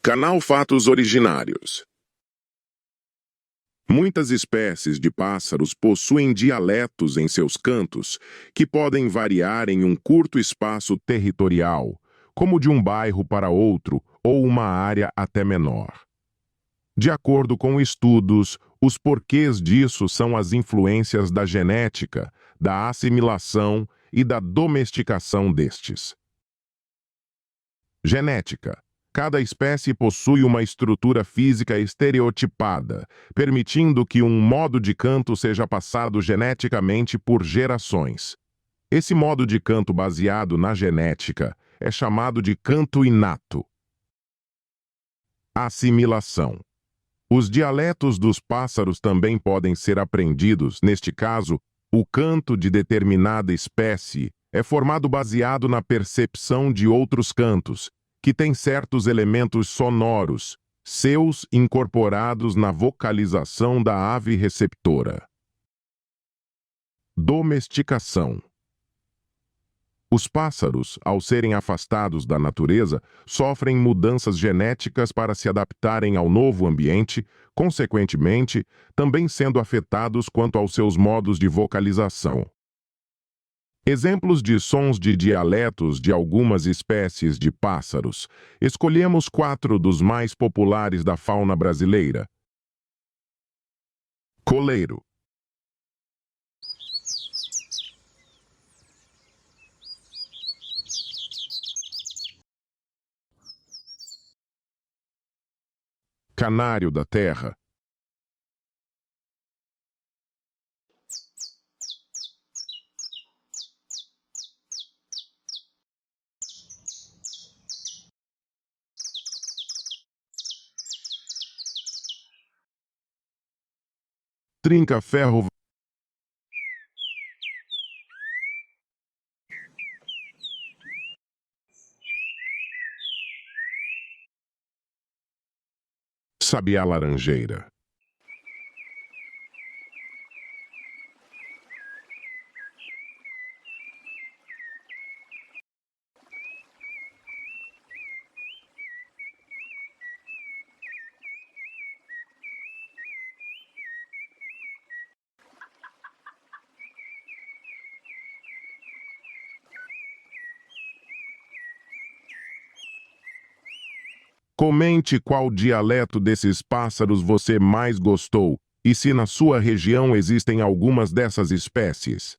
Canal Fatos Originários. Muitas espécies de pássaros possuem dialetos em seus cantos, que podem variar em um curto espaço territorial, como de um bairro para outro ou uma área até menor. De acordo com estudos, os porquês disso são as influências da genética, da assimilação e da domesticação destes. Genética. Cada espécie possui uma estrutura física estereotipada, permitindo que um modo de canto seja passado geneticamente por gerações. Esse modo de canto baseado na genética é chamado de canto inato. Assimilação. Os dialetos dos pássaros também podem ser aprendidos. Neste caso, o canto de determinada espécie é formado baseado na percepção de outros cantos, que têm certos elementos sonoros, seus incorporados na vocalização da ave receptora. Domesticação. Os pássaros, ao serem afastados da natureza, sofrem mudanças genéticas para se adaptarem ao novo ambiente, consequentemente, também sendo afetados quanto aos seus modos de vocalização. Exemplos de sons de dialetos de algumas espécies de pássaros. Escolhemos 4 dos mais populares da fauna brasileira. Coleiro. Canário da terra. Trinca-ferro. Sabiá laranjeira. Comente qual dialeto desses pássaros você mais gostou e se na sua região existem algumas dessas espécies.